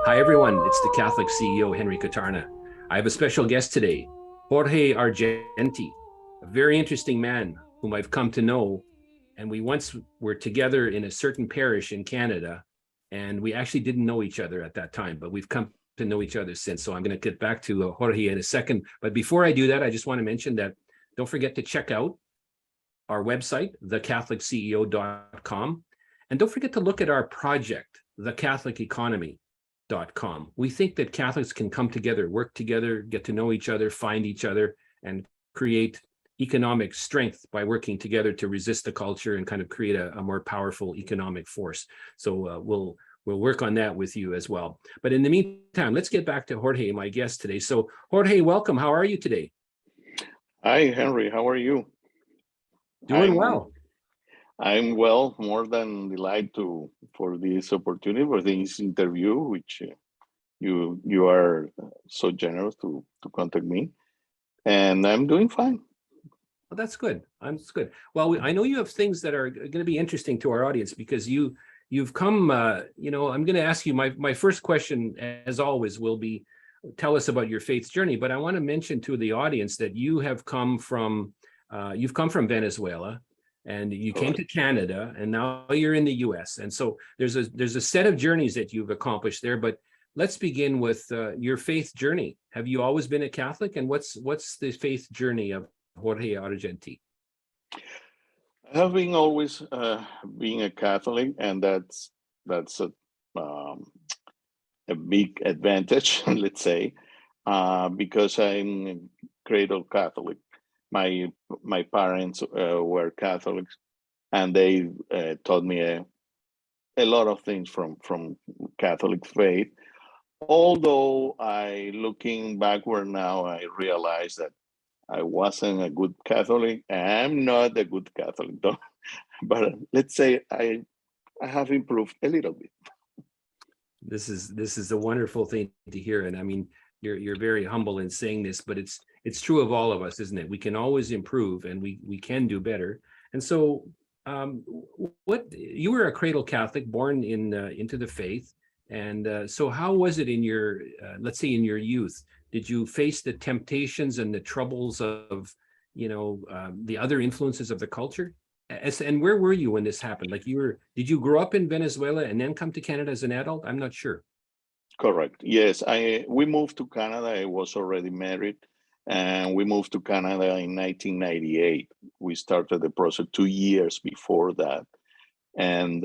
Hi, everyone. It's the Catholic CEO, Henry Katarna. I have a special guest today, Jorge Argenti, a very interesting man whom I've come to know. And we once were together in a certain parish in Canada, and we actually didn't know each other at that time, but we've come to know each other since. So I'm going to get back to Jorge in a second. But before I do that, I just want to mention that don't forget to check out our website, thecatholicceo.com. And don't forget to look at our project, thecatholiceconomy.com. We think that Catholics can come together, work together, get to know each other, find each other, and create economic strength by working together to resist the culture and kind of create a more powerful economic force. So we'll work on that with you as well. But in the meantime, let's get back to Jorge, my guest today. So Jorge, welcome. How are you today? Hi, Henry. How are you? Doing I'm well. I'm well, more than delighted for this opportunity for this interview, which you are so generous to contact me, and I'm doing fine. Well, that's good. That's good. Well, I know you have things that are going to be interesting to our audience because you've come. I'm going to ask you my first question, as always, will be tell us about your faith journey. But I want to mention to the audience that you've come from Venezuela, and you came Correct. to Canada, and now you're in the U.S. And so there's a set of journeys that you've accomplished there. But let's begin with your faith journey. Have you always been a Catholic, and what's the faith journey of Jorge Argenti? I have been always being a Catholic, and that's um, a big advantage, let's say, because I'm a cradle Catholic. My my parents were Catholics, and they taught me a lot of things from Catholic faith. Although I, looking backward now, I realize that I wasn't a good Catholic. I'm not a good Catholic, though. But let's say I have improved a little bit. This is a wonderful thing to hear, and I mean you're very humble in saying this, but it's true of all of us, isn't it? We can always improve, and we can do better. And so, what you were a cradle Catholic, born in into the faith, and so how was it in your let's say in your youth? Did you face the temptations and the troubles of the other influences of the culture? And where were you when this happened? Like did you grow up in Venezuela and then come to Canada as an adult? I'm not sure. Correct. Yes, I we moved to Canada. I was already married, and we moved to Canada in 1998. We started the process 2 years before that, and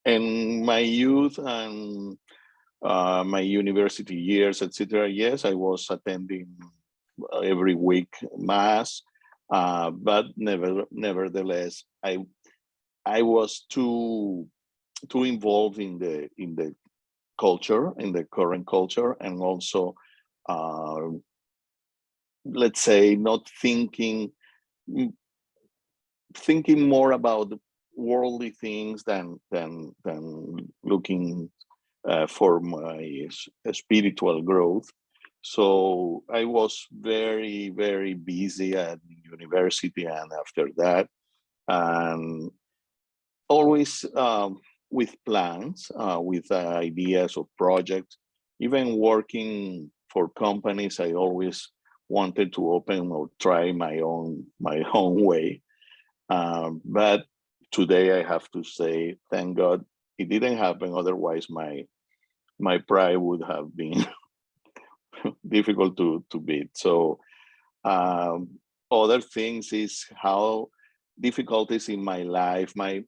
in my youth and my university years, etc. Yes, I was attending every week mass, but nevertheless, I was too involved in the culture, in the current culture, and also, uh, let's say, not thinking more about worldly things than looking for my spiritual growth. So I was very busy at university and after that, and always with plans, with ideas of projects. Even working for companies, I always wanted to open or try my own way. But today I have to say, thank God it didn't happen. Otherwise, my pride would have been difficult to beat. So um, other things is how difficulties in my life. My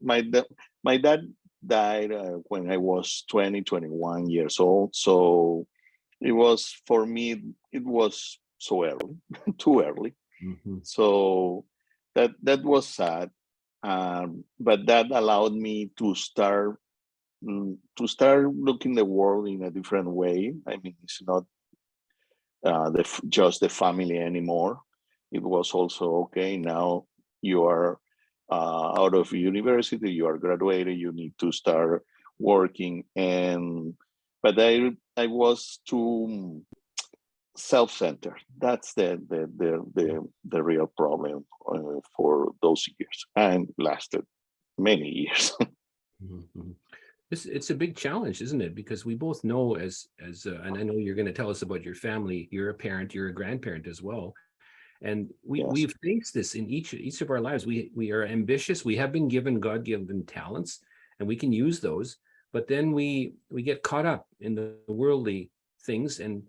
dad died when I was 21 years old. So it was, for me, it was so early, too early. Mhm. So that was sad. But that allowed me to start looking the world in a different way. I mean, it's not just the family anymore. It was also okay. Now you are out of university, you are graduated, you need to start working, and but I was too self-centered. That's the real problem for those years, and lasted. many years. Mhm. It's a big challenge, isn't it? Because we both know and I know you're going to tell us about your family. You're a parent, you're a grandparent as well, and Yes. we've faced this in each of our lives. We are ambitious. We have been given God-given talents, and we can use those. But then we get caught up in the worldly things, and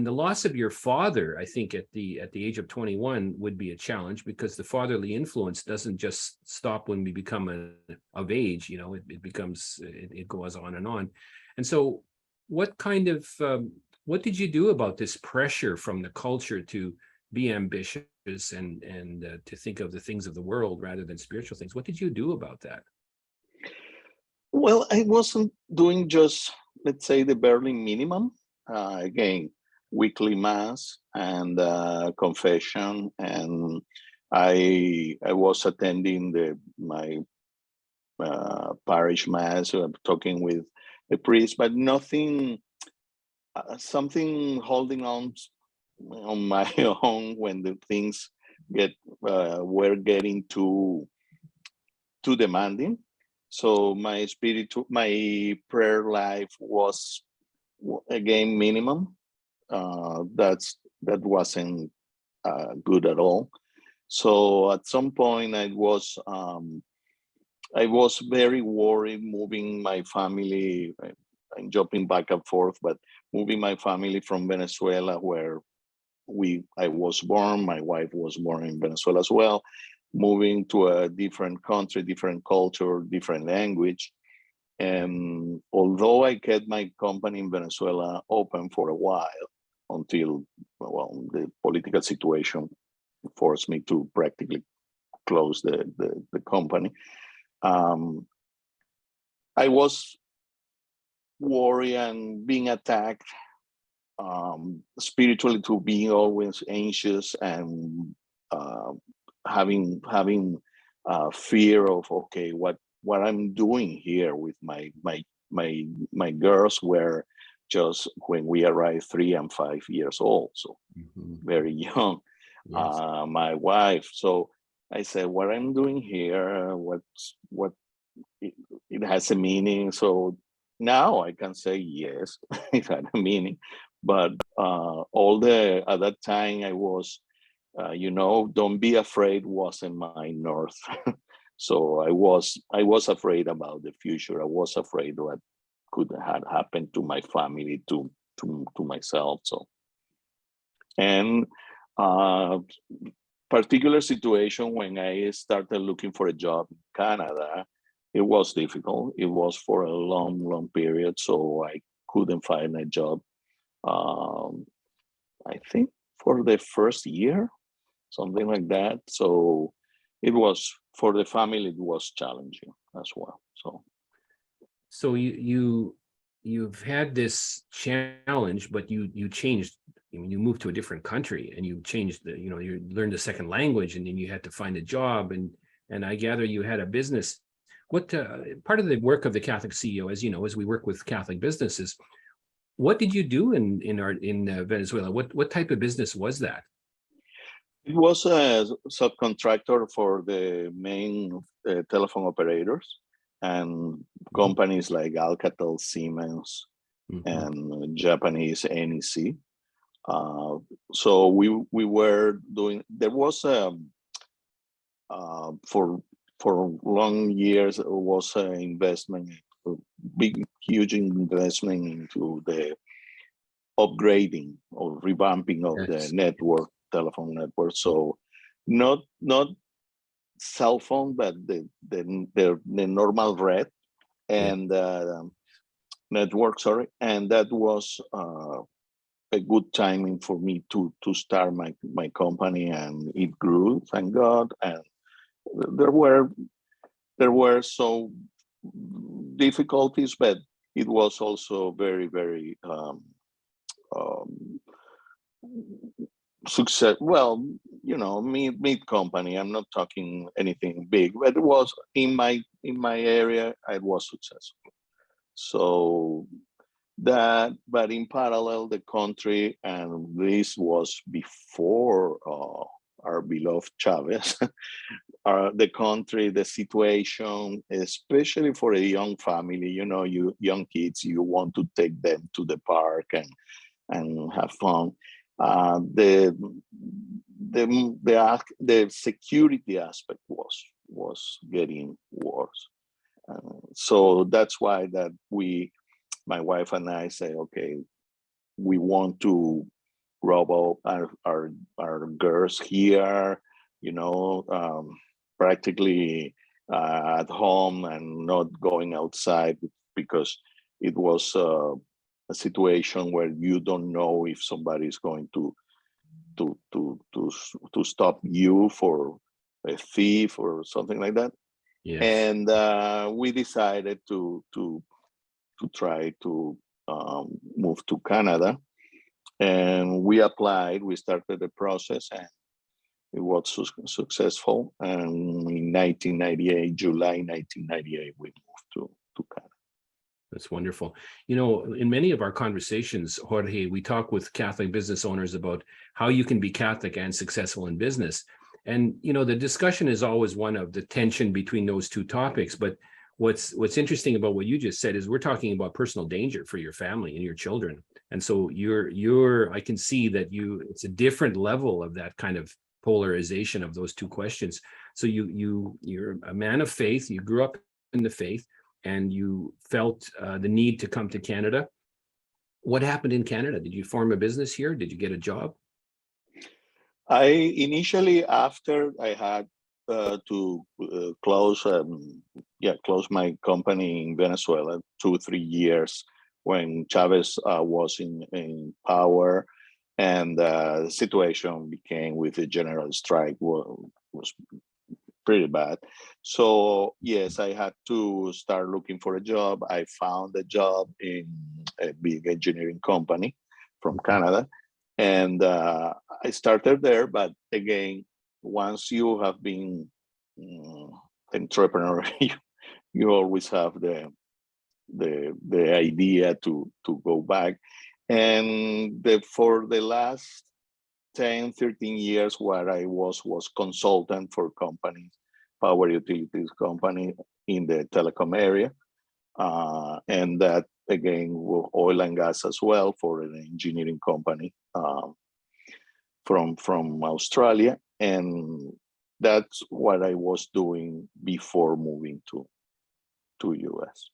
the loss of your father, I think, at the age of 21 would be a challenge, because the fatherly influence doesn't just stop when we become of age. It goes on and on. And so, what did you do about this pressure from the culture to be ambitious and to think of the things of the world rather than spiritual things? What did you do about that? Well, I wasn't doing just, let's say, the barely minimum. Again, weekly mass and confession, and I was attending my parish mass, talking with the priest, but nothing, something holding on my own when the things get were getting too demanding. So my prayer life was again minimum. That wasn't good at all. So at some point, I was very worried moving my family. I'm jumping back and forth, but moving my family from Venezuela, where I was born, my wife was born in Venezuela as well, moving to a different country, different culture, different language. And although I kept my company in Venezuela open for a while until, well, the political situation forced me to practically close the company, um, I was worried and being attacked, spiritually, to being always anxious and uh, having fear of, okay, what I'm doing here with my girls were just, when we arrived, 3 and 5 years old, so Mhm. very young. Yes. My wife. So I said, what I'm doing here, what it, it has a meaning. So now I can say yes, it had a meaning. But all the at that time I was, don't be afraid wasn't my north. So I was afraid about the future. I was afraid what could have happened to my family, to myself. So, and uh, particular situation when I started looking for a job in Canada, it was difficult. It was for a long, long period, so I couldn't find a job. Um, I think for the first year, something like that. So it was, for the family, it was challenging as well. So So you've had this challenge, but you changed. I mean, you moved to a different country and you changed you learned a second language, and then you had to find a job, and I gather you had a business. What part of the work of the Catholic CEO, as you know, as we work with Catholic businesses, what did you do in Venezuela? What type of business was that? it was a subcontractor for the main telephone operators and Mhm. companies like Alcatel, Siemens, Mhm. and Japanese NEC. Uh, so we were doing. There was for long years, it was an investment, a big huge investment into the upgrading or revamping of the Yes. network, telephone network. So not cell phone, but the normal red Yeah. and network. Sorry, and that was a good timing for me to start my company, and it grew, thank God. And there were so difficulties, but it was also very, very um, success. Well, mid company. I'm not talking anything big, but it was in my area. It was successful. So that, but in parallel, the country, and this was before our beloved Chavez, the country, the situation, especially for a young family. You young kids, you want to take them to the park and have fun. The security aspect was getting worse. So that's why that my wife and I say, okay, we want to grow up our girls here, practically at home and not going outside, because it was a situation where you don't know if somebody is going to stop you for a thief or something like that. Yes. And we decided to try to move to Canada, and we applied. We started the process, and it was successful. And in 1998, July 1998, we moved to Canada. That's wonderful. In many of our conversations, Jorge, we talk with Catholic business owners about how you can be Catholic and successful in business. And, the discussion is always one of the tension between those two topics. But what's interesting about what you just said is we're talking about personal danger for your family and your children. And so I can see that it's a different level of that kind of polarization of those two questions. So you're a man of faith. You grew up in the faith, and you felt the need to come to Canada. What happened in Canada? Did you form a business here? Did you get a job? I initially, after I had to close my company in Venezuela, 2-3 years when Chavez was in power, and the situation became with the general strike was pretty bad. So yes, I had to start looking for a job. I found a job in a big engineering company from Canada, and I started there. But again, once you have been entrepreneur, you always have the idea to go back. And for the last 10-13 years, what I was consultant for companies, power utilities company in the telecom area, and that again oil and gas as well for an engineering company from Australia. And that's what I was doing before moving to US.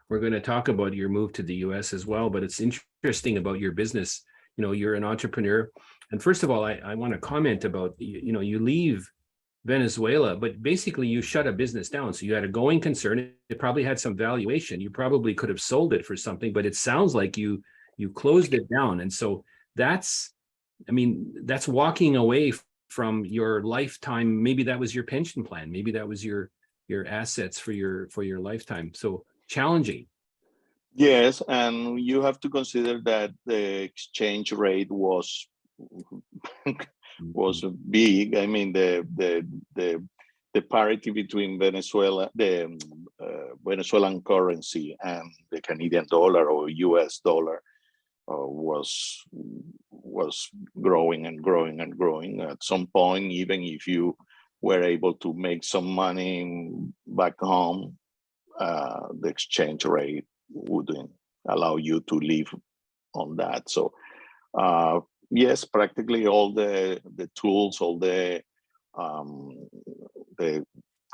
We're going to talk about your move to the US as well, but it's interesting about your business. You're an entrepreneur. And first of all, I want to comment about, you leave Venezuela, but basically you shut a business down. So you had a going concern. It probably had some valuation. You probably could have sold it for something, but it sounds like you closed it down. And so that's walking away from your lifetime. Maybe that was your pension plan. Maybe that was your assets for your lifetime. So challenging. Yes, and you have to consider that the exchange rate was big. I mean, the parity between Venezuela, the Venezuelan currency, and the Canadian dollar or US dollar was growing and growing and growing. At some point, even if you were able to make some money back home, the exchange rate wouldn't allow you to live on that. So yes, practically all the tools, all the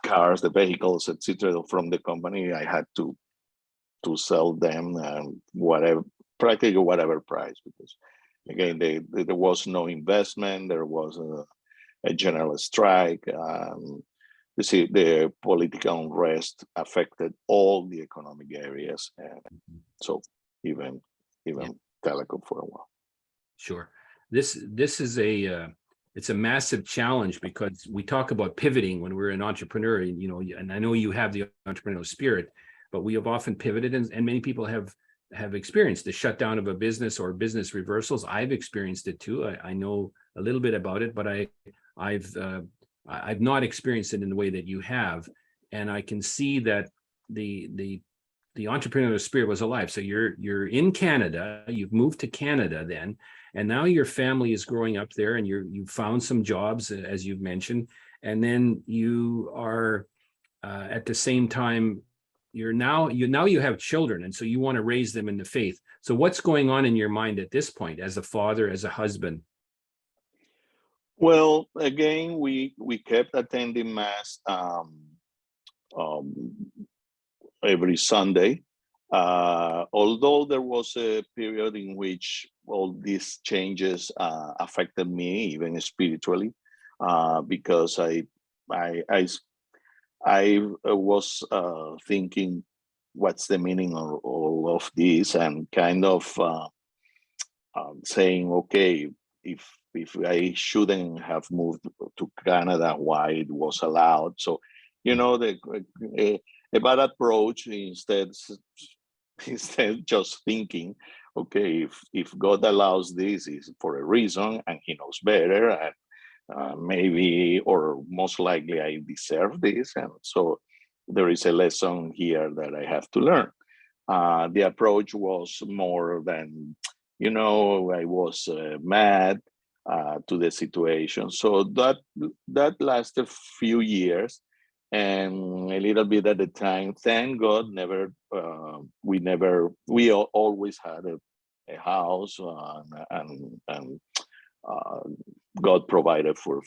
cars, the vehicles, etc., from the company, I had to sell them practically whatever price, because again, there was no investment. There was a general strike. You see, the political unrest affected all the economic areas, and so even telecom for a while. Sure. This is it's a massive challenge, because we talk about pivoting when we're an entrepreneur, and I know you have the entrepreneurial spirit, but we have often pivoted, and many people have experienced the shutdown of a business or business reversals. I've experienced it too. I know a little bit about it, but I've not experienced it in the way that you have, and I can see that the entrepreneurial spirit was alive. So you're in Canada. You've moved to Canada then, and now your family is growing up there, and you've found some jobs, as you've mentioned, and then you are at the same time, you have children, and so you want to raise them in the faith. So what's going on in your mind at this point as a father, as a husband? Well, again, we kept attending mass um, every Sunday. Although there was a period in which all these changes affected me, even spiritually, because I was thinking, what's the meaning of all of this, and kind of saying, okay, if I shouldn't have moved to Canada, why it was allowed. So, a bad approach instead just thinking, okay, if God allows this, is for a reason, and He knows better, and maybe or most likely I deserve this, and so there is a lesson here that I have to learn. The approach was more than, I was mad to the situation. So that lasted a few years, and a little bit at a time. Thank God, we always had a house, and uh, God provided for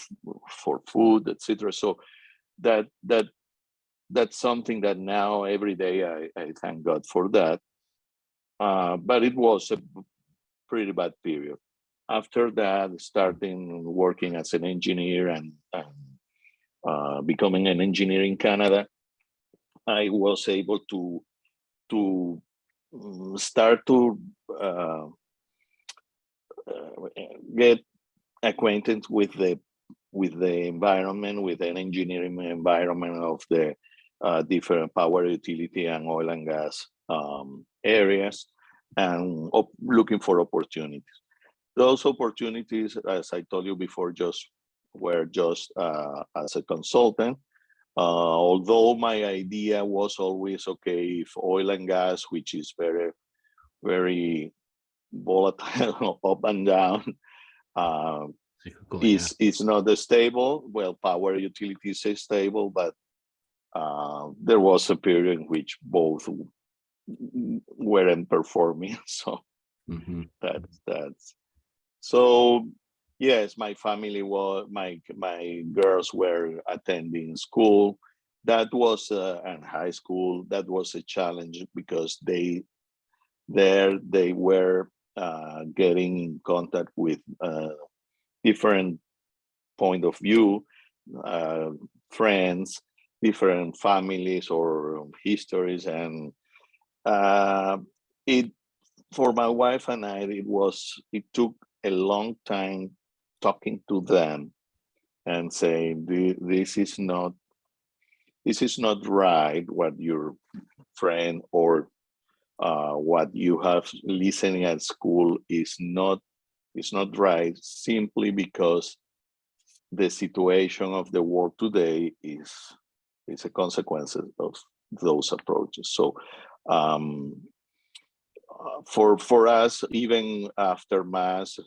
food, etc. So that that's something that now every day I thank God for that. But it was a pretty bad period. After that, starting working as an engineer and becoming an engineer in Canada, I was able to start to get acquainted with the environment, with an engineering environment of the different power utility and oil and gas areas, and looking for opportunities. Those opportunities, as I told you before, were just as a consultant. Although my idea was always, okay, if oil and gas, which is very, very volatile, up and down, is not stable. Well, power utilities is stable, but there was a period in which both weren't performing. So that's so. Yes, my family was my girls were attending school. That was and high school. That was a challenge because they were getting in contact with different point of view, friends, different families or histories, and it for my wife and I, it took a long time talking to them and saying this is not right, what your friend or what you have listening at school is not right, simply because the situation of the world today is a consequence of those approaches. So for us, even after mass,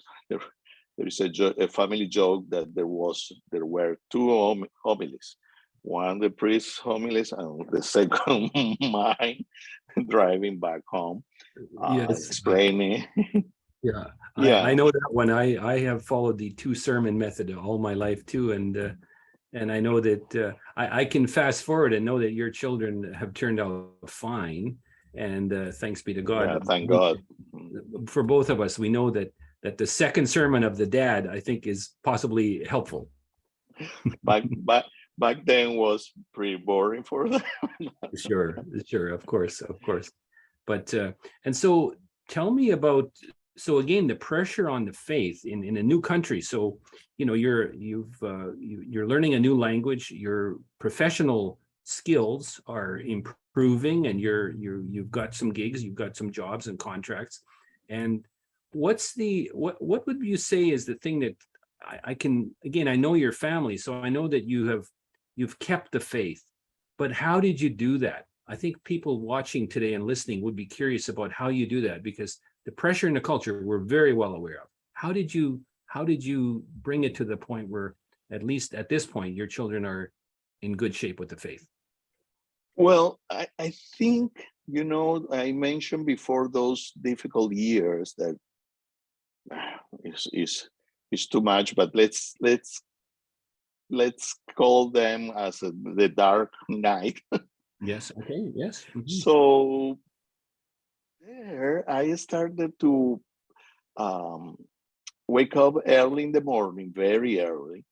there is a family joke that there were two homilies, one the priest's homilies and the second mine, driving back home, Yes. explaining. Yeah, Yeah, I know that one. I have followed the two sermon method all my life too, and I know that I can fast forward and know that your children have turned out fine, and thanks be to God. yeah, thank God. For both of us, we know that the second sermon of the dad, I think, is possibly helpful. Back then was pretty boring for them. Sure, of course. But and so tell me about, so again, the pressure on the faith in a new country. So you're learning a new language, your professional skills are improving, and you've got some gigs, you've got some jobs and contracts. And what would you say is the thing that I can, again, I know your family, so I know that you've kept the faith, but how did you do that? I think people watching today and listening would be curious about how you do that, because the pressure in the culture we're very well aware of. How did you bring it to the point where at least at this point, your children are in good shape with the faith. Well, I think, I mentioned before those difficult years that is too much, but let's call them as the dark night. Yes. Okay. Yes. Mhm. So there, I started to wake up early in the morning, very early,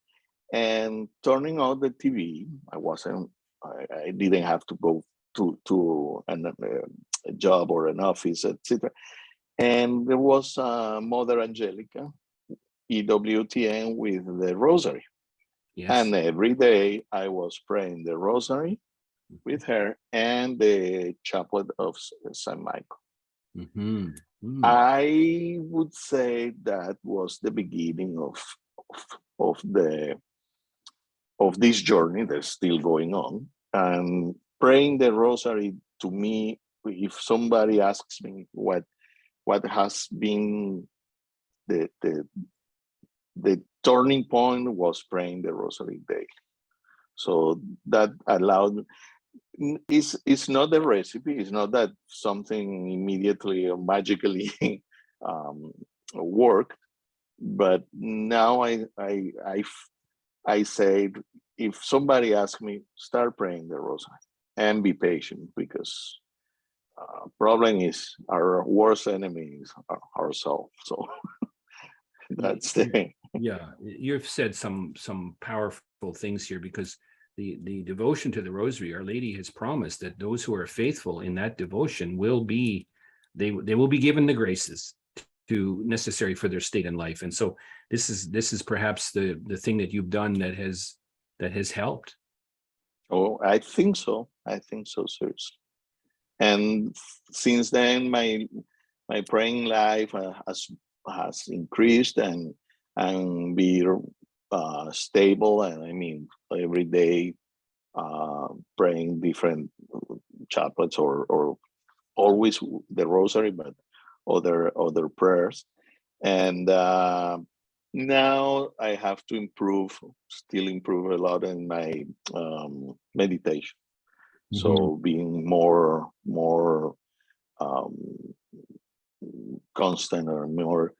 and turning on the TV. I didn't have to go to a job or an office, etc. And there was Mother Angelica, EWTN, with the Rosary. Yes. And every day I was praying the Rosary with her and the Chaplet of St. Michael. Mm-hmm. Mm. I would say that was the beginning of this journey that's still going on. And praying the Rosary, to me, if somebody asks me what has been the turning point, was praying the Rosary daily. So that allowed. It's not a recipe. It's not that something immediately or magically worked. But now I say, if somebody asks me, start praying the Rosary and be patient, because problem is our worst enemy is ourselves. So that's the. Yeah, you've said some powerful things here, because the devotion to the Rosary, Our Lady has promised that those who are faithful in that devotion will be, they will be given the graces to necessary for their state in life. And so this is perhaps the thing that you've done that has helped. Oh, I think so. I think so, seriously. And since then, my praying life has increased and be stable. And I mean, every day praying different chaplets, or always the Rosary, but other prayers. And now I have to still improve a lot in my meditation. So being more constant, or more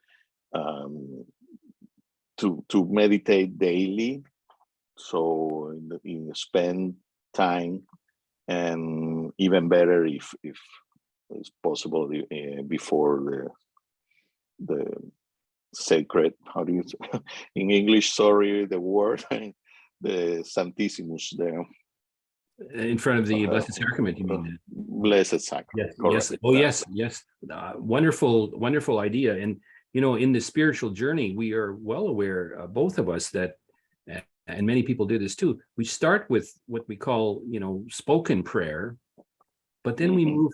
to meditate daily. So in spend time, and even better if it's possible before the sacred, how do you say in English, sorry, the word, the Santissimus there. In front of the Blessed Sacrament, you mean? Blessed Sacrament. Yes. Yes. Correct. Oh, yes. Yes. Wonderful idea. And in the spiritual journey, we are well aware, both of us, that, and many people do this too, we start with what we call, spoken prayer, but then we move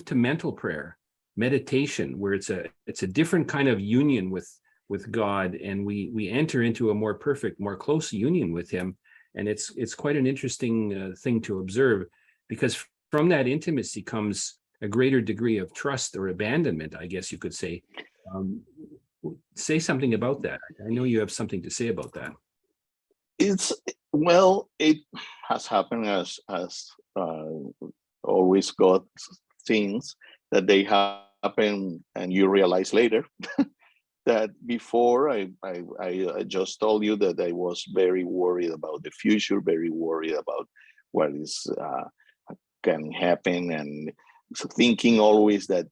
to mental prayer, meditation, where it's a different kind of union with God, and we enter into a more perfect, more close union with Him. And it's quite an interesting thing to observe, because from that intimacy comes a greater degree of trust or abandonment, I guess you could say. Say something about that. I know you have something to say about that. It has happened as always God things, that they happen and you realize later. That before I just told you that I was very worried about the future, very worried about what is can happen, and so thinking always that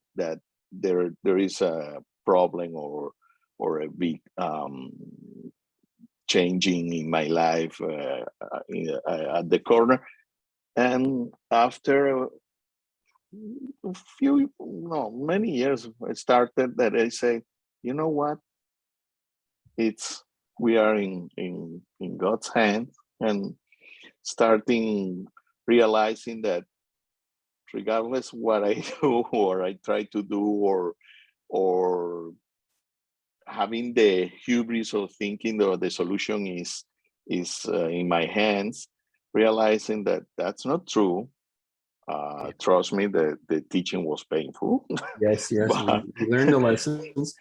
there is a problem or a big changing in my life at the corner. And after many years, I started that I say, you know what? We are in God's hands, and starting realizing that regardless what I do or I try to do, or having the hubris of thinking that the solution is in my hands, realizing that that's not true. Trust me, the teaching was painful. Yes, we learned the lessons.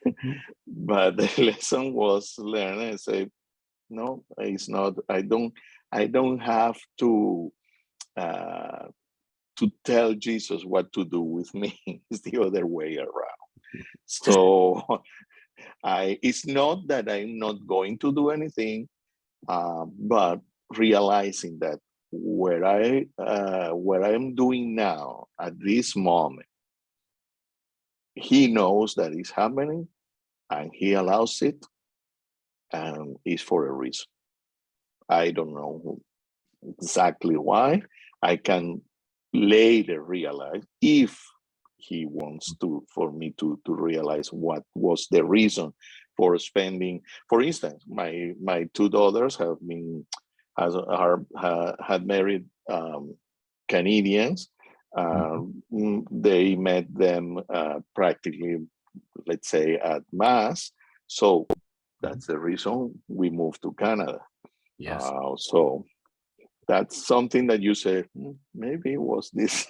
But the lesson was learn and say, No, it's not. I don't have uh, to tell Jesus what to do with me. It's the other way around. So it's not that I'm not going to do anything, but realizing that where I'm doing now at this moment, he knows that it's happening and he allows it, and it's for a reason. I don't know exactly why. I can later realize, if he wants to, for me to realize what was the reason for spending. For instance, my two daughters had married Canadians. They met them practically, let's say, at Mass. So that's the reason we moved to Canada. Yes. So that's something that you say, maybe was this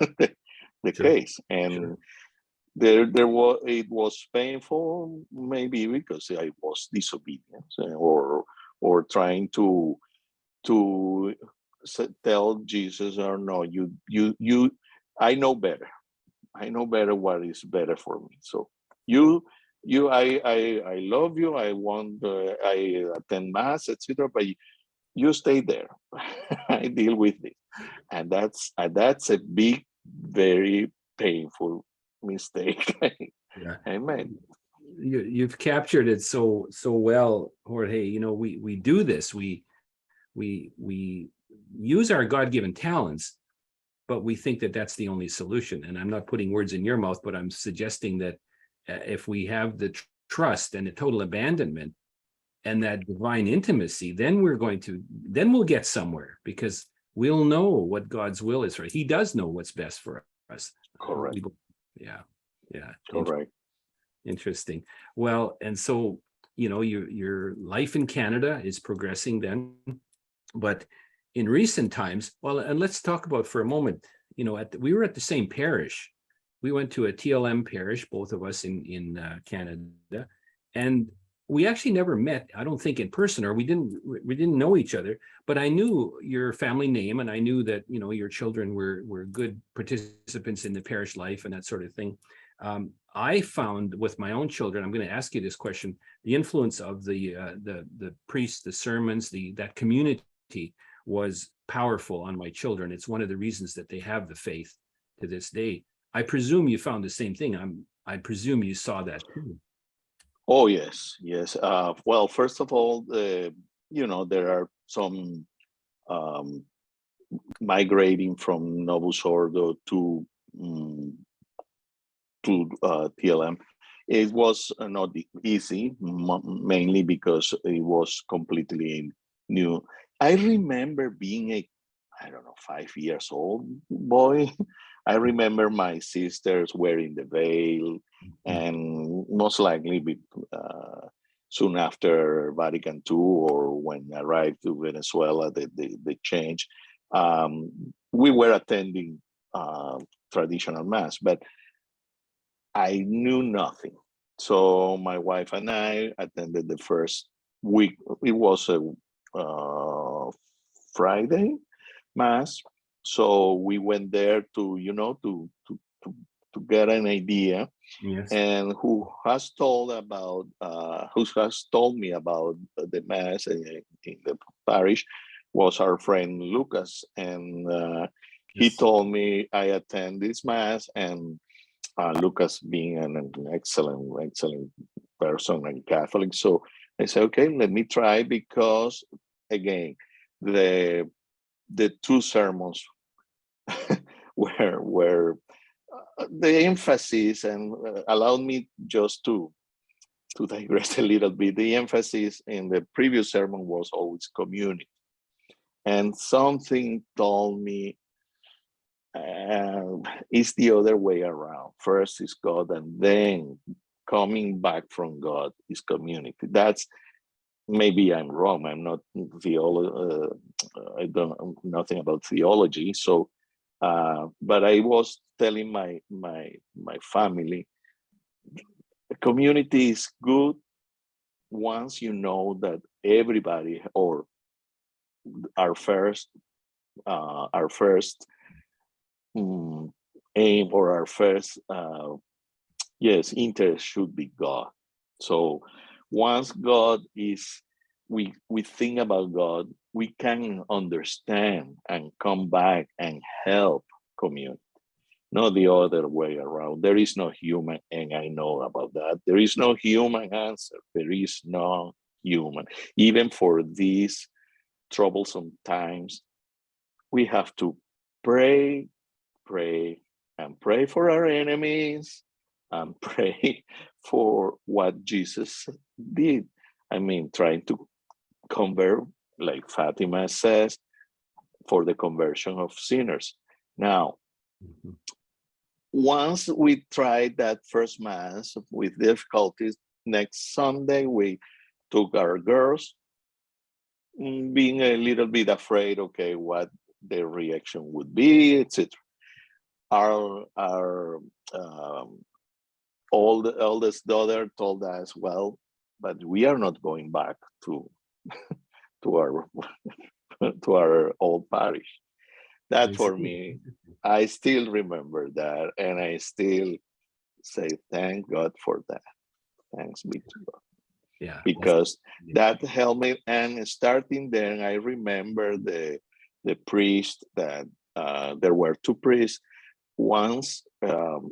the Sure. case. And there was, it was painful, maybe because I was disobedient, or trying to tell Jesus, or no, you I know better. I know better what is better for me. So I love you. I want I attend mass, etc. But you stay there. I deal with it, and that's a big, very painful mistake. Yeah. I made. You've captured it so well, Jorge. You know, we do this. We use our God-given talents, but we think that that's the only solution. And I'm not putting words in your mouth, but I'm suggesting that if we have the trust and the total abandonment and that divine intimacy, then we'll get somewhere, because we'll know what God's will is for us. He does know what's best for us. Correct. Yeah. Correct. Interesting. Well, and so, you know, your life in Canada is progressing then, but in recent times, well, and let's talk about for a moment, you know, we were at the same parish. We went to a TLM parish, both of us in Canada, and we actually never met, I don't think, in person, or we didn't know each other, but I knew your family name, and I knew that, you know, your children were good participants in the parish life and that sort of thing. I found with my own children, I'm going to ask you this question, the influence of the priests, the sermons, that community was powerful on my children. It's one of the reasons that they have the faith to this day. I presume you found the same thing. I presume you saw that too. Oh yes. Well, first of all, you know, there are some um, migrating from Novus Ordo to TLM. It was not easy, mainly because it was completely new. I remember being I don't know, 5 years old boy. I remember my sisters wearing the veil, and most likely soon after Vatican II, or when I arrived to Venezuela, the change. We were attending traditional mass, but I knew nothing. So my wife and I attended the first week. It was a Friday mass, so we went there to, you know, to get an idea. Yes. And who has told me about the mass in the parish was our friend Lucas, and he Yes. told me I attend this mass, and Lucas being an excellent person and Catholic. So I said, okay, let me try, because again, the two sermons were the emphasis, and allowed me just to digress a little bit. The emphasis in the previous sermon was always community, and something told me it's the other way around. First is God, and then coming back from God is community. That's, maybe I'm wrong. I'm not I don't know nothing about theology. So, but I was telling my family, the community is good once you know that everybody, or our first aim, or our first interest should be God. So once God is, we think about God, we can understand and come back and help community, not the other way around. There is no human, and I know about that. There is no human answer. There is no human. Even for these troublesome times, we have to pray, and pray for our enemies, and pray for what Jesus did. I mean, trying to convert, like Fatima says, for the conversion of sinners. Now, once we tried that first mass with difficulties, next Sunday we took our girls, being a little bit afraid, okay, what their reaction would be, etc. Our oldest daughter told us, well, but we are not going back to our to our old parish. That for me, I still remember that, and I still say thank God for that. Thanks be to God. Yeah, because that helped me. And starting then, I remember the priest that there were two priests. Once,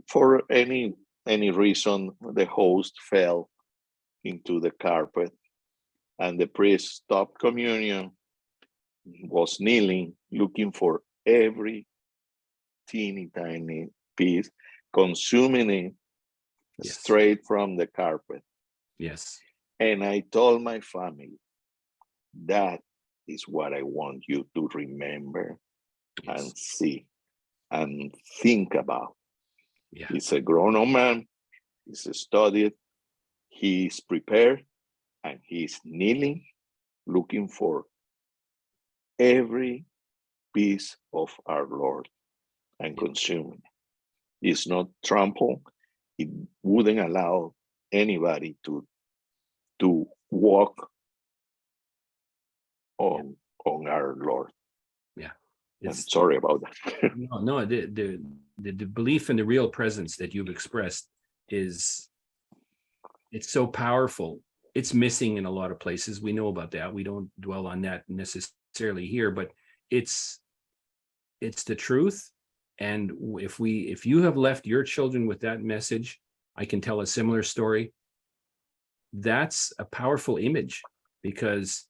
for any reason, the host fell into the carpet, and the priest stopped communion, was kneeling, looking for every teeny tiny piece, consuming it straight from the carpet. Yes. And I told my family, that is what I want you to remember and see and think about. Yeah. He's a grown-up man, he's studied, he's prepared, and he's kneeling, looking for every piece of our Lord and consuming it. It's not trampled. It wouldn't allow anybody to walk on our Lord. Yeah. I'm sorry about that. No, the belief in the real presence that you've expressed it's so powerful. It's missing in a lot of places. We know about that. We don't dwell on that necessarily here, but it's the truth. And if you have left your children with that message, I can tell a similar story. That's a powerful image, because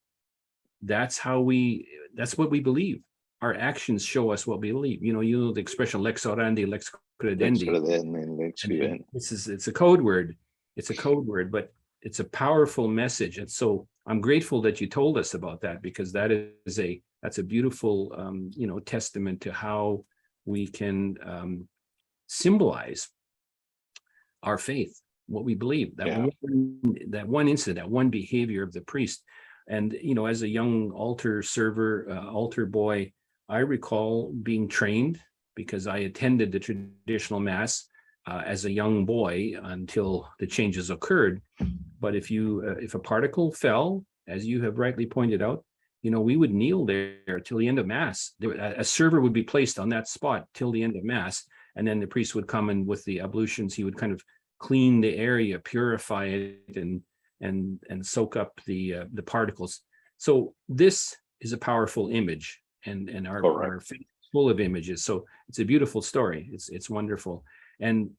that's what we believe. Our actions show us what we believe. You know the expression lex orandi, lex credendi. It's a code word. It's a code word, but it's a powerful message. And so I'm grateful that you told us about that, because that's a beautiful testament to how we can symbolize our faith, what we believe. That one incident, that one behavior of the priest. And as a young altar server, altar boy, I recall being trained, because I attended the traditional mass as a young boy until the changes occurred. But if a particle fell, as you have rightly pointed out, we would kneel there till the end of mass. A server would be placed on that spot till the end of mass, and then the priest would come in with the ablutions. He would kind of clean the area, purify it, and soak up the particles. So this is a powerful image, and our faith is full of images. So it's a beautiful story. It's wonderful. And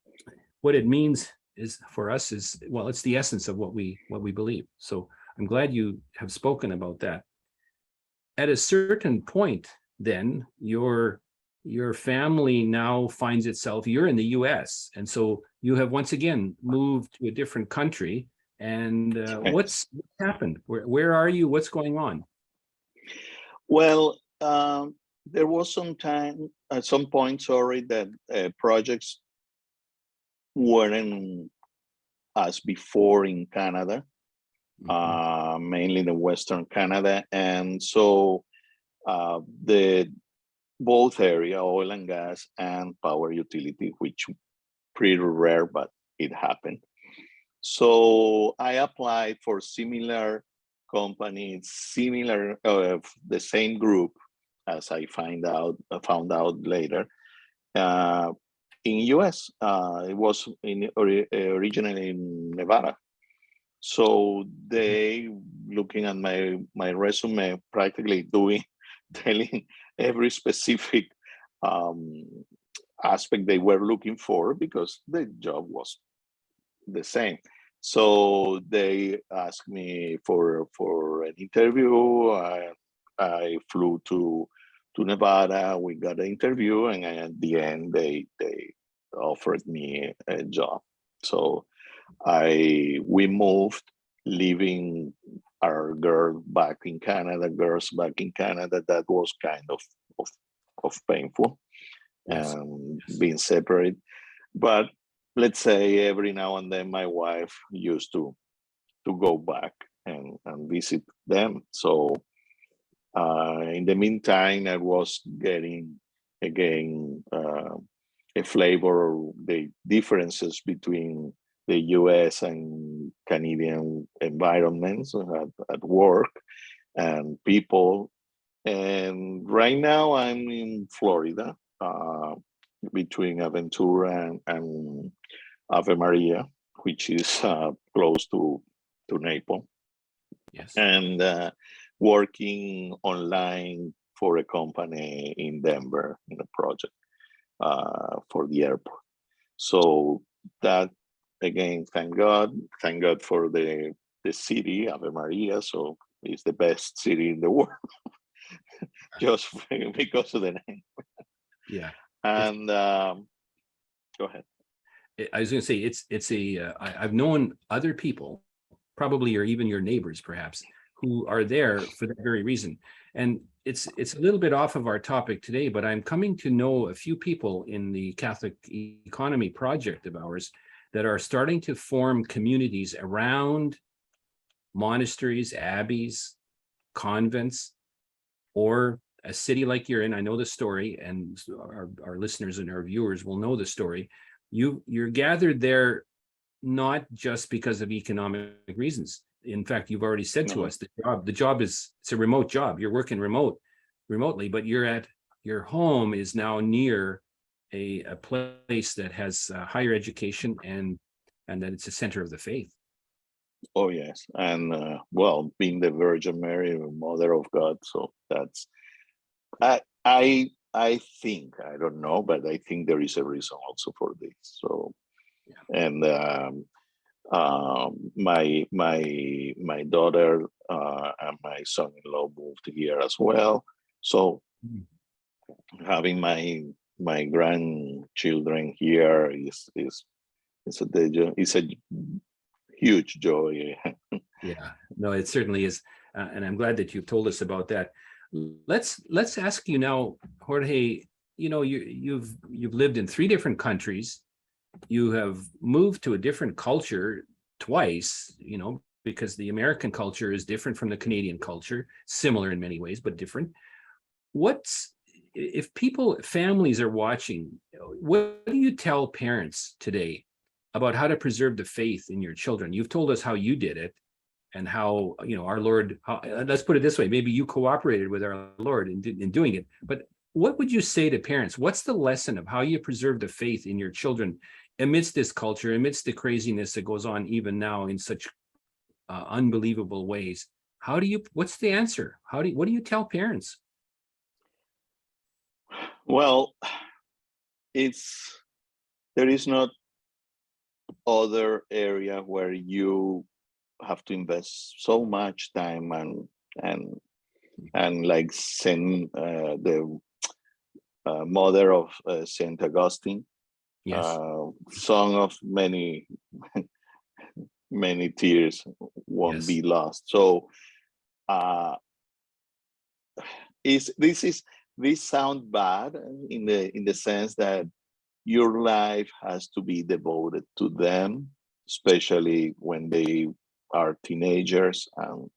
what it means is, for us, is, well, it's the essence of what we believe. So I'm glad you have spoken about that. At a certain point, then your family now finds itself, you're in the US, and so you have once again moved to a different country. And what's happened? Where are you? What's going on? Well, there was some time, at some point, that projects weren't as before in Canada, mainly in the Western Canada. And so both area, oil and gas and power utility, which pretty rare, but it happened. So I applied for similar company similar, the same group, as I found out later, in US. It was originally in Nevada. So they looking at my resume, practically telling every specific um, aspect they were looking for, because the job was the same. So they asked me for an interview. I flew to Nevada. We got an interview, and at the end they offered me a job. So we moved, leaving our girls back in Canada. That was kind of painful, Yes. being separate. But let's say every now and then my wife used to go back and visit them. So in the meantime, I was getting again a flavor of the differences between the US and Canadian environments at work and people. And right now I'm in Florida, between Aventura and Ave Maria, which is close to Naples, Yes. and working online for a company in Denver in a project for the airport. So that, again, thank God for the city, Ave Maria. So it's the best city in the world, just because of the name. Yeah. And go ahead. I was going to say I've known other people, probably, or even your neighbors perhaps, who are there for that very reason. And it's a little bit off of our topic today, but I'm coming to know a few people in the Catholic Economy project of ours that are starting to form communities around monasteries, abbeys, convents, or a city like you're in. I know the story, and our listeners and our viewers will know the story. You're gathered there not just because of economic reasons. In fact, you've already said to us the job it's a remote job. You're working remotely, but your home is now near a place that has higher education, and that it's a center of the faith. Oh yes, and well, being the Virgin Mary, Mother of God. So that's I think, I don't know, but I think there is a reason also for this. So yeah. And my daughter and my son-in-law moved here as well. So having my grandchildren here is a huge joy. Yeah, no, it certainly is, and I'm glad that you've told us about that. Let's ask you now, Jorge. You know, you've lived in 3 different countries. You have moved to a different culture twice. You know, because the American culture is different from the Canadian culture, similar in many ways, but different. If families are watching, what do you tell parents today about how to preserve the faith in your children? You've told us how you did it, and how, our Lord, let's put it this way, maybe you cooperated with our Lord in doing it. But what would you say to parents? What's the lesson of how you preserve the faith in your children amidst this culture, amidst the craziness that goes on even now in such unbelievable ways? What's the answer? What do you tell parents? Well, there is not other area where you have to invest so much time and like Saint, the mother of Saint Augustine, Yes. song of many many tears won't be lost. So this sound bad in the sense that your life has to be devoted to them, especially when they are teenagers and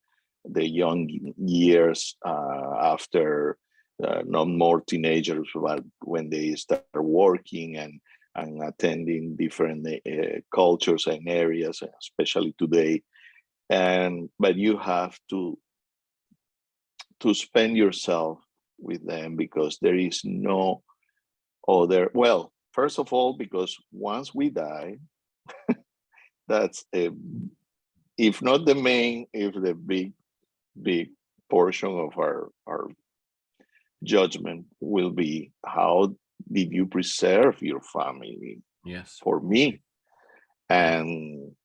the young years after, not more teenagers, but when they start working and attending different cultures and areas, especially today, but you have to spend yourself with them, because there is no other. Well, first of all, because once we die, that's a, if not the main, if the big portion of our judgment will be, how did you preserve your family Yes. for me? And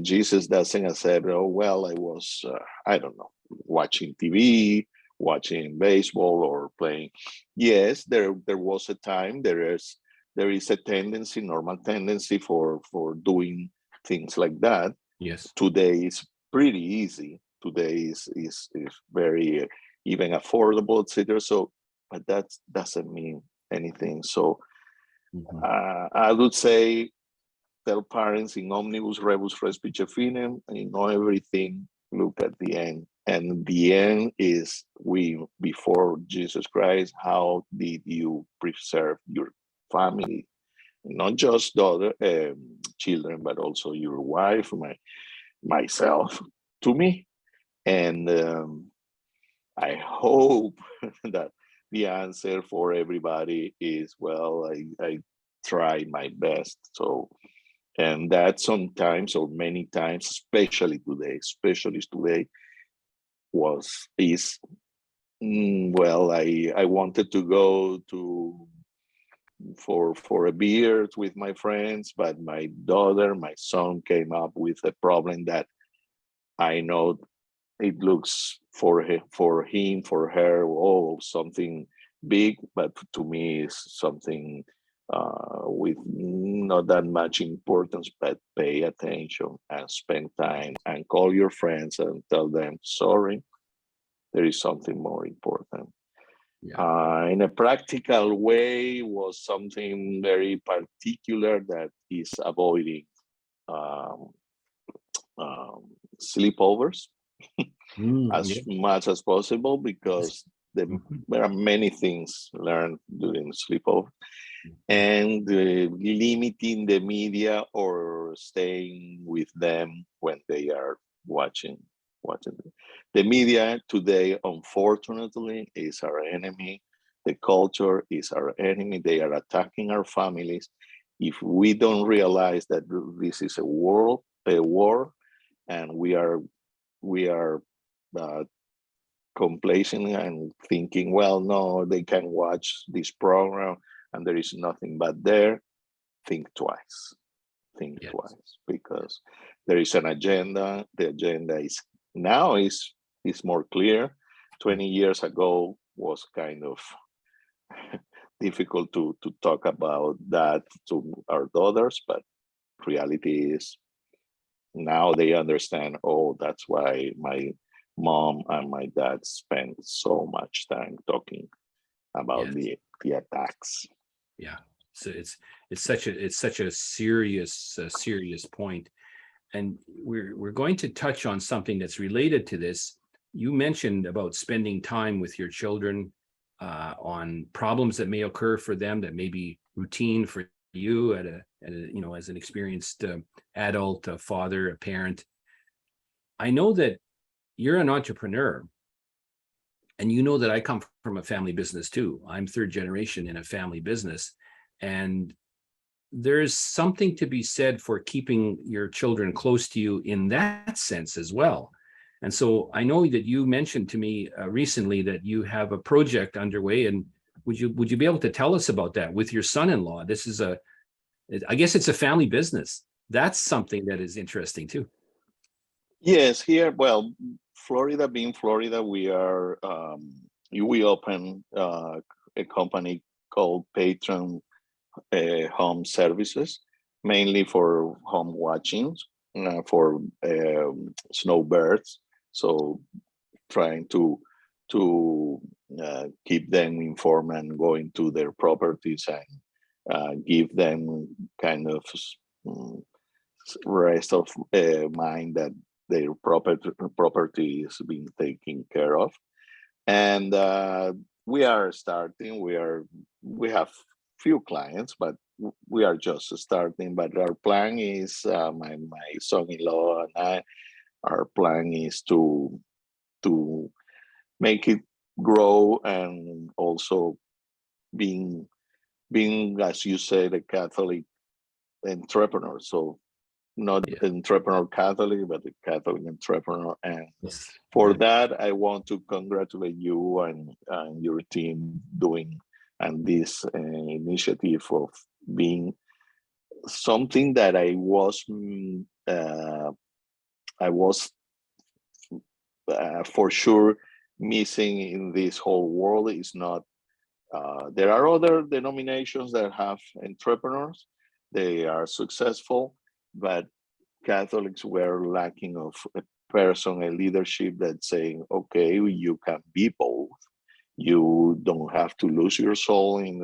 Jesus doesn't accept, oh well, I was I don't know, watching TV, watching baseball, or playing. Yes, there was a time, there is a tendency, normal tendency for doing things like that. Yes. Today is pretty easy. Today is very even affordable, etc. So, but that doesn't mean anything. So I would say, tell parents in omnibus rebus respice finem, and in know everything, look at the end. And the end is, we, before Jesus Christ, how did you preserve your family? Not just daughter, children, but also your wife, myself, to me. And I hope that the answer for everybody is, well, I tried my best. So, and that sometimes, or many times, especially today, is well, I wanted to go to for a beer with my friends, but my son came up with a problem that I know it looks for him, for her, oh, something big, but to me is something with not that much importance. But pay attention and spend time and call your friends and tell them, sorry, there is something more important. Yeah. In a practical way, was something very particular, that is avoiding um, um, sleepovers as Yeah. much as possible, Yes. because Mhm. there are many things learned during sleepover, Mhm. and limiting the media, or staying with them when they are watching the media today. Unfortunately, is our enemy. The culture is our enemy. They are attacking our families. If we don't realize that this is a war, and we are uh, complacent and thinking, well, no, they can watch this program and there is nothing but there. Think twice. Think Yes. twice, because there is an agenda. The agenda is more clear. 20 years ago was kind of difficult to talk about that to our daughters, but reality is, now they understand, oh, that's why my mom and my dad spent so much time talking about Yes. the attacks. Yeah. So it's such a serious point. And we're going to touch on something that's related to this. You mentioned about spending time with your children on problems that may occur for them that may be routine for you as an experienced adult, a father, a parent. I know that you're an entrepreneur, and you know that I come from a family business too. I'm third generation in a family business, and there's something to be said for keeping your children close to you in that sense as well. And so I know that you mentioned to me recently that you have a project underway, and would you be able to tell us about that with your son-in-law? I guess it's a family business. That's something that is interesting too. Yes, here, well, Florida being Florida, we open a company called Patron Home Services, mainly for home watching, for snowbirds. So trying to keep them informed and going to their properties, and give them kind of mm, rest of mind that their property is being taken care of. And we are starting. We have few clients, but we are just starting. But our plan is, my son-in-law and I, our plan is to make it grow, and also being as you said, a Catholic entrepreneur. So not Yeah. entrepreneur Catholic, but a Catholic entrepreneur. And Yes. for Yeah. that, I want to congratulate you and your team doing and this initiative of being something that I was for sure missing in this whole world. Is not. There are other denominations that have entrepreneurs. They are successful, but Catholics were lacking of a person, a leadership that's saying, okay, you can be both. You don't have to lose your soul in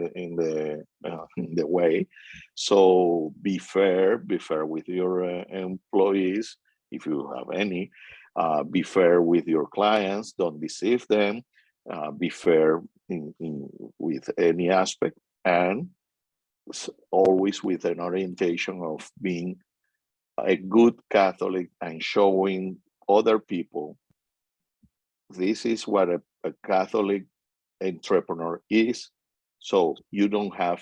the way. So be fair with your employees, if you have any. Be fair with your clients. Don't deceive them. Be fair with any aspect, and always with an orientation of being a good Catholic and showing other people this is what a Catholic entrepreneur is. So you don't have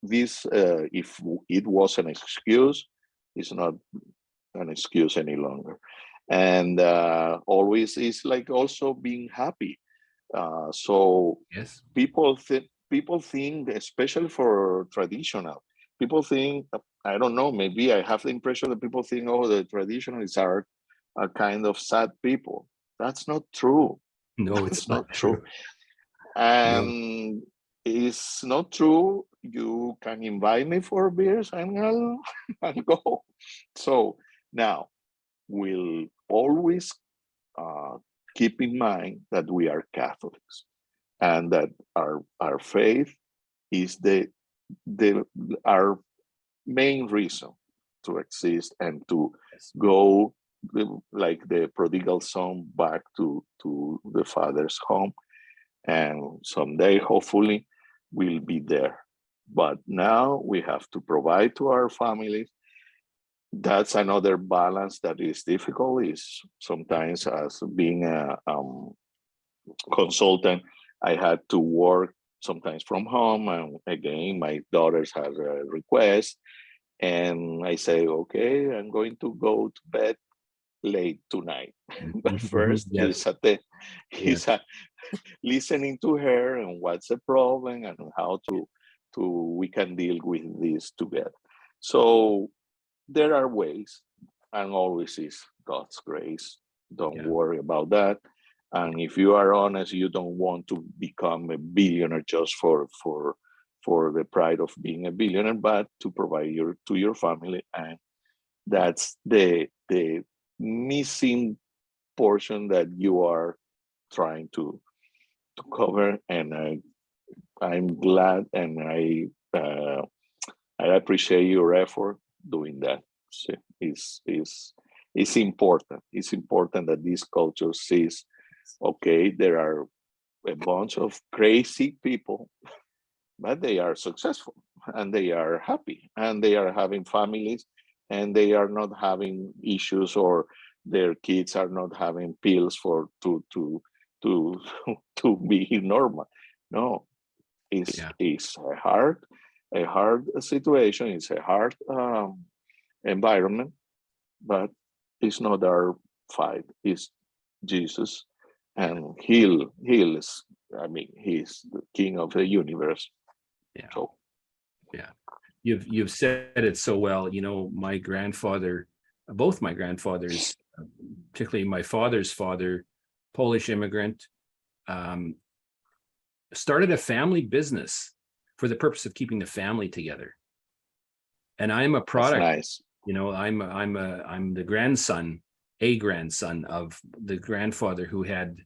this. If it was an excuse, it's not an excuse any longer. And always is like also being happy. So Yes. people think, especially for traditional, people think, I don't know, maybe I have the impression that people think, oh, the traditionalists are a kind of sad people. That's not true. No, it's That's not not true. true. No. And it's not true. You can invite me for beers and I'll go. So now we'll always uh, keep in mind that we are Catholics, and that our faith is the our main reason to exist and to Yes. go, like the prodigal son, back to the father's home. And someday, hopefully, we'll be there. But now we have to provide to our families. That's another balance that is difficult. Is sometimes, as being a consultant, I had to work sometimes from home, and again my daughters had a request, and I say, okay, I'm going to go to bed late tonight. But first Yes. he's Yes. listening to her and what's the problem and how to we can deal with this together. So there are ways, and always is God's grace. Don't Yeah. worry about that. And if you are honest, you don't want to become a billionaire just for the pride of being a billionaire, but to provide to your family. And that's the missing portion that you are trying to cover. And I'm glad, and I appreciate your effort doing that. So it's important. It's important that this culture sees, okay, there are a bunch of crazy people, but they are successful and they are happy and they are having families and they are not having issues, or their kids are not having pills for to to be normal. No, Yeah. it's a hard situation. It's a hard environment, but it's not our fight. It's Jesus, Yeah. and he is. I mean, he's the king of the universe. Yeah. So Yeah. You've said it so well. My grandfather, both my grandfathers, particularly my father's father, Polish immigrant, um, started a family business for the purpose of keeping the family together. And I'm a that's product. nice. I'm the grandson of the grandfather who had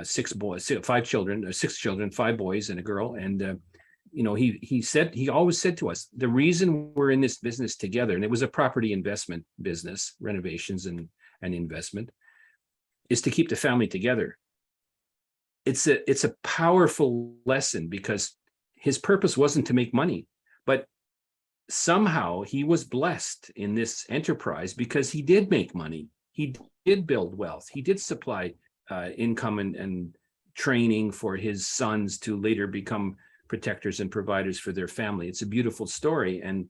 six boys, five children, six children, five boys and a girl. And he always said to us, the reason we're in this business together, and it was a property investment business, renovations and investment, is to keep the family together. It's a powerful lesson, because his purpose wasn't to make money, but somehow he was blessed in this enterprise because he did make money. he did build wealth. He did supply income and training for his sons to later become protectors and providers for their family. It's a beautiful story, and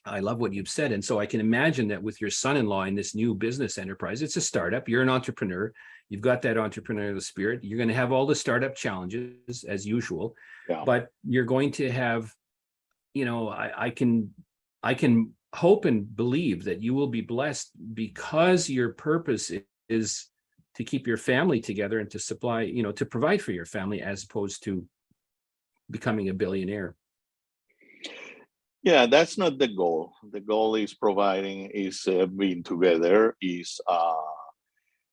I love what you've said. And so I can imagine that with your son-in-law in this new business enterprise, it's a startup. You're an entrepreneur. You've got that entrepreneurial spirit. You're going to have all the startup challenges as usual, but you're going to have, I can hope and believe that you will be blessed because your purpose is to keep your family together and to supply, to provide for your family as opposed to becoming a billionaire. Yeah, that's not the goal. The goal is providing, is being together, is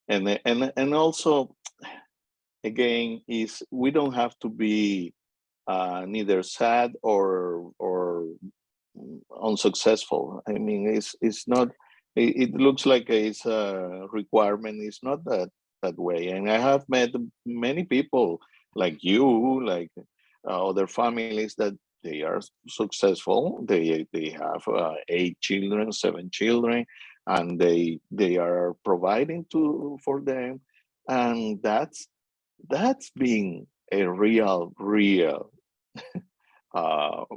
and also, again, is we don't have to be neither sad or unsuccessful. I mean, it's not. It looks like it's a requirement. It's not that way. And I have met many people like you, like other families that they are successful. They have 8 children, 7 children, and they are providing for them, and that's being a real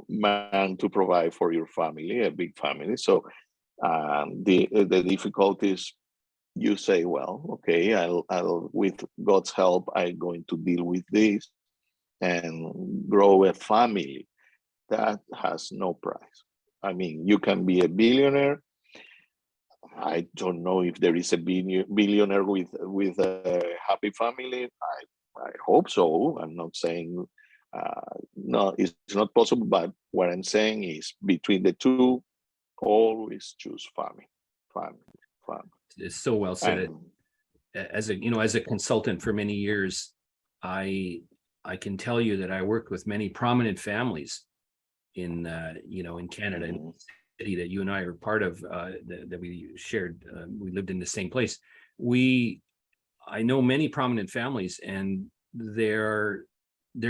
man to provide for your family, a big family. So the difficulties, you say, well, okay, I'll with God's help, I'm going to deal with this and grow a family. That has no price. I mean, you can be a billionaire. I don't know if there is a billionaire with a happy family. I hope so. I'm not saying no, it's not possible. But what I'm saying is, between the two, always choose family. It's so well said. As a consultant for many years, I can tell you that I worked with many prominent families in Canada, in the city that you and I are part of, that we shared. We lived in the same place. I know many prominent families, and there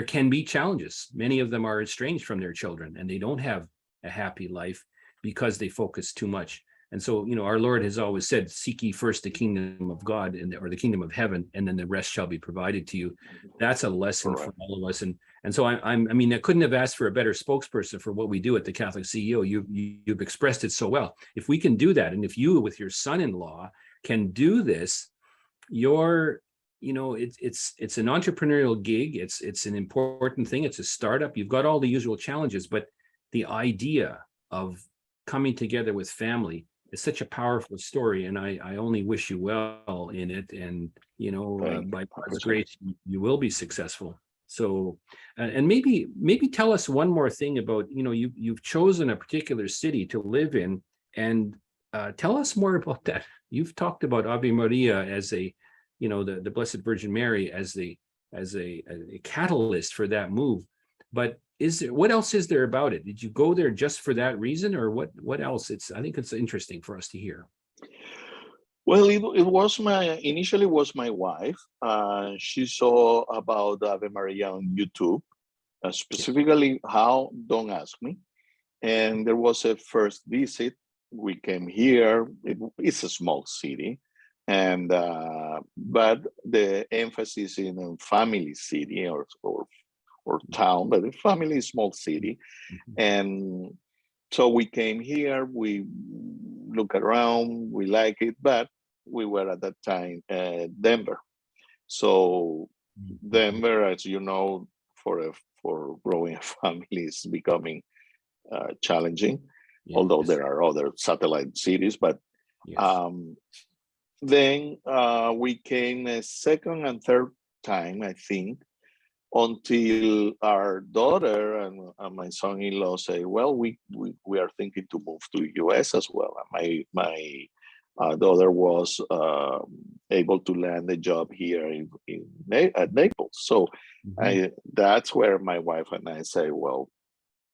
can be challenges. Many of them are estranged from their children, and they don't have a happy life because they focus too much. And so, our Lord has always said, seek ye first the kingdom of God or the kingdom of heaven, and then the rest shall be provided to you. That's a lesson for all of us. And so I couldn't have asked for a better spokesperson for what we do at the Catholic CEO. You've expressed it so well. If we can do that, and if you with your son-in-law can do this, it's an entrepreneurial gig. It's an important thing. It's a startup. You've got all the usual challenges, but the idea of coming together with family is such a powerful story, and I only wish you well in it. And by God's grace, you will be successful. So, and maybe tell us one more thing about you've chosen a particular city to live in, and tell us more about that. You've talked about Ave Maria as the Blessed Virgin Mary as a catalyst for that move, but what else is there about it? Did you go there just for that reason, or what else? I think it's interesting for us to hear. Well, it was initially was my wife. She saw about Ave Maria on YouTube, specifically how, don't ask me. And there was a first visit. We came here. It's a small city, and but the emphasis in a family city or town, but a family small city. And so we came here, we look around, we like it, but we were at that time Denver. So Denver, as you know, for growing a family is becoming challenging, although there are other satellite cities. But then we came a second and third time, I think, until our daughter and my son-in-law say, well, we are thinking to move to the US as well. And my daughter was able to land a job here at Naples. So that's where my wife and I say, well,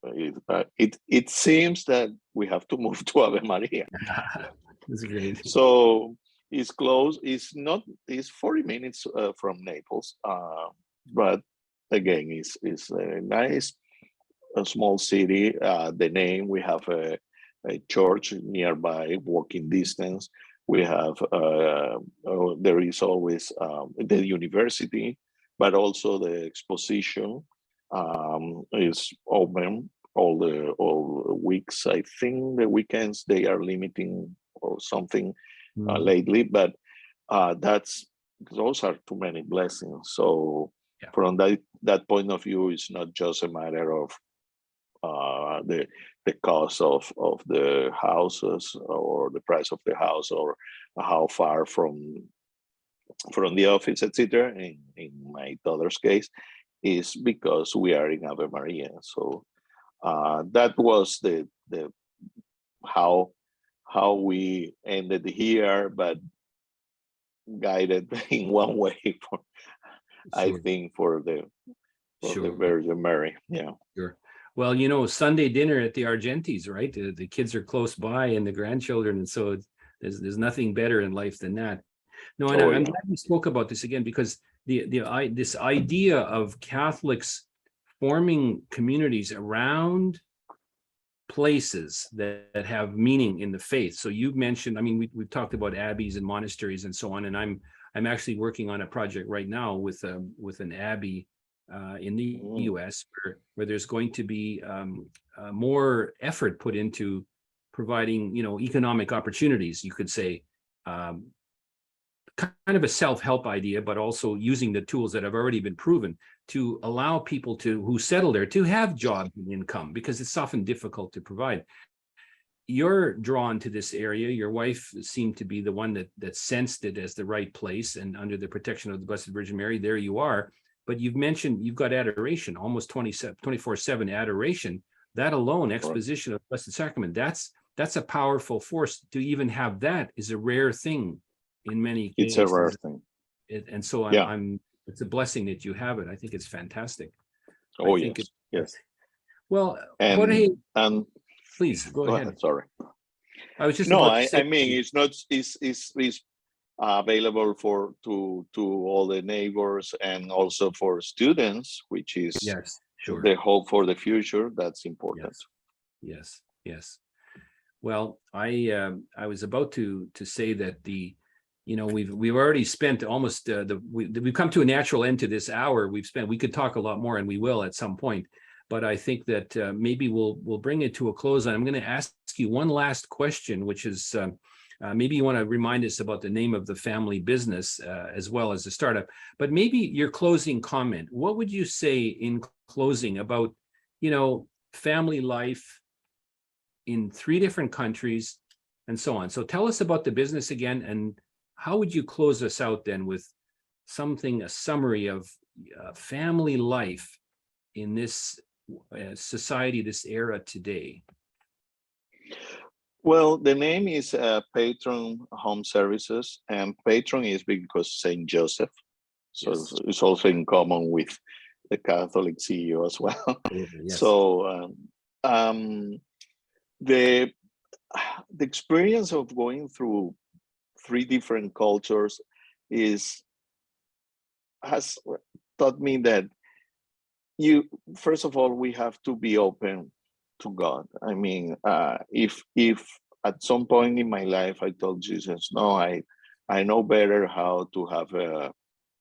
it seems that we have to move to Ave Maria. That's great. So it's close. It's 40 minutes from Naples, but again, it's a nice, a small city. The name, we have a church nearby, walking distance. We have there is always the university, but also the exposition is open all weeks. I think the weekends they are limiting or something lately, but those are too many blessings. So Yeah. from that point of view, it's not just a matter of the cost of the houses or the price of the house or how far from the office, etc. In my daughter's case, is because we are in Ave Maria. So that was the how we ended here, but guided in one way for, I Sure. think, for the Sure. Virgin Mary. Yeah. Sure. Well, you know, Sunday dinner at the Argentis, right? The kids are close by and the grandchildren, and so there's nothing better in life than that. No, and Oh, I'm yeah. glad we spoke about this again, because this idea of Catholics forming communities around places that have meaning in the faith. So you've mentioned, I mean, we've talked about abbeys and monasteries and so on, and I'm actually working on a project right now with an abbey in the U.S. where there's going to be more effort put into providing, you know, economic opportunities, you could say, kind of a self-help idea, but also using the tools that have already been proven to allow people who settle there to have jobs and income, because it's often difficult to provide. You're drawn to this area. Your wife seemed to be the one that sensed it as the right place, and under the protection of the Blessed Virgin Mary, there you are. But you've mentioned you've got adoration, almost 24/7 adoration. That alone, exposition of the Blessed Sacrament, that's a powerful force. To even have that is a rare thing in many cases. It's a rare thing. And so it's a blessing that you have it. I think it's fantastic. Oh, I think yes. Well, And, Jorge, and please go ahead. Sorry. I was just No, about to say, I mean, it's available to all the neighbors and also for students, which is yes, sure, the hope for the future. That's important. Yes. Well, I was about to say that you know, we've already spent almost we've come to a natural end to this hour. We could talk a lot more, and we will at some point. But I think that maybe we'll bring it to a close. And I'm going to ask you one last question, which is maybe you want to remind us about the name of the family business as well as the startup. But maybe your closing comment. What would you say in closing about, you know, family life in 3 different countries and so on? So tell us about the business again, and how would you close us out then with a summary of family life in this society, this era today? Well, the name is Patron Home Services, and patron is because Saint Joseph. So Yes. it's also in common with the Catholic CEO as well. Yes. So the experience of going through 3 different cultures has taught me that first of all, we have to be open to God. I mean, if at some point in my life I told Jesus, no, I know better how to have a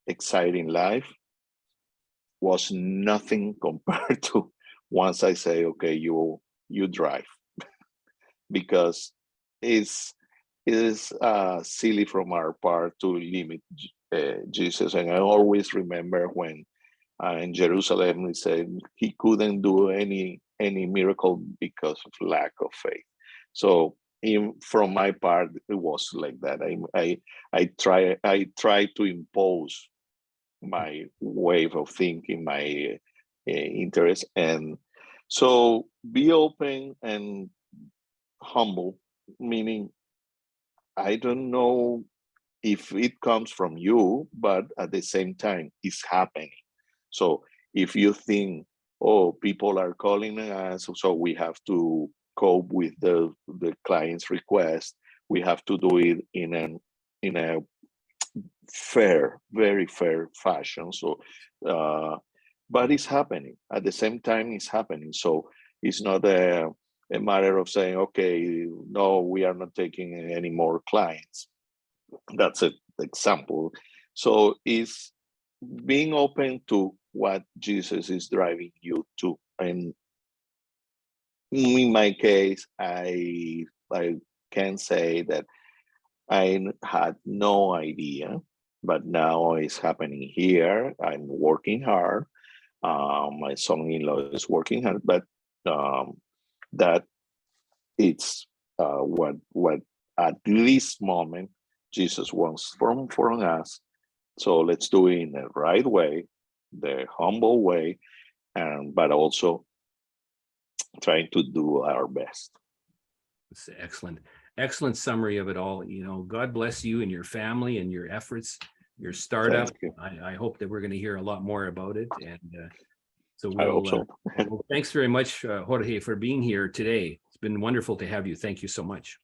exciting life, was nothing compared to once I say, okay, you drive, because it is silly from our part to limit Jesus. And I always remember when in Jerusalem he said he couldn't do any miracle because of lack of faith. So from my part, it was like that. I try to impose my way of thinking, my interest, and so be open and humble, meaning I don't know if it comes from you, but at the same time, it's happening. So if you think, oh, people are calling us, so we have to cope with the client's request, we have to do it in a fair, very fair fashion. So, but it's happening. At the same time, it's happening. So it's not a matter of saying, okay, no, we are not taking any more clients. That's an example. So it's being open to what Jesus is driving you to. And in my case, I can say that I had no idea, but now it's happening here. I'm working hard. My son-in-law is working hard, but that it's what at this moment Jesus wants from us. So let's do it in the right way, the humble way, and but also trying to do our best. It's excellent. Excellent summary of it all. God bless you and your family and your efforts, your startup. Thank you. I hope that we're going to hear a lot more about it. And so I hope so. well, thanks very much, Jorge, for being here today. It's been wonderful to have you. Thank you so much.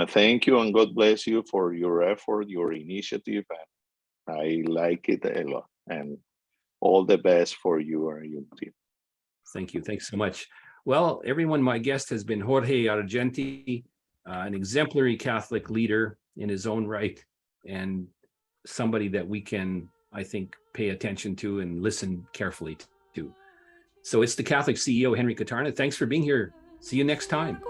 Thank you, and God bless you for your effort, your initiative. And I like it a lot. And all the best for you and your team. Thank you. Thanks so much. Well, everyone, my guest has been Jorge Argenti, an exemplary Catholic leader in his own right, and somebody that we can, I think, pay attention to and listen carefully to. So it's the Catholic CEO, Henry Catarna. Thanks for being here. See you next time.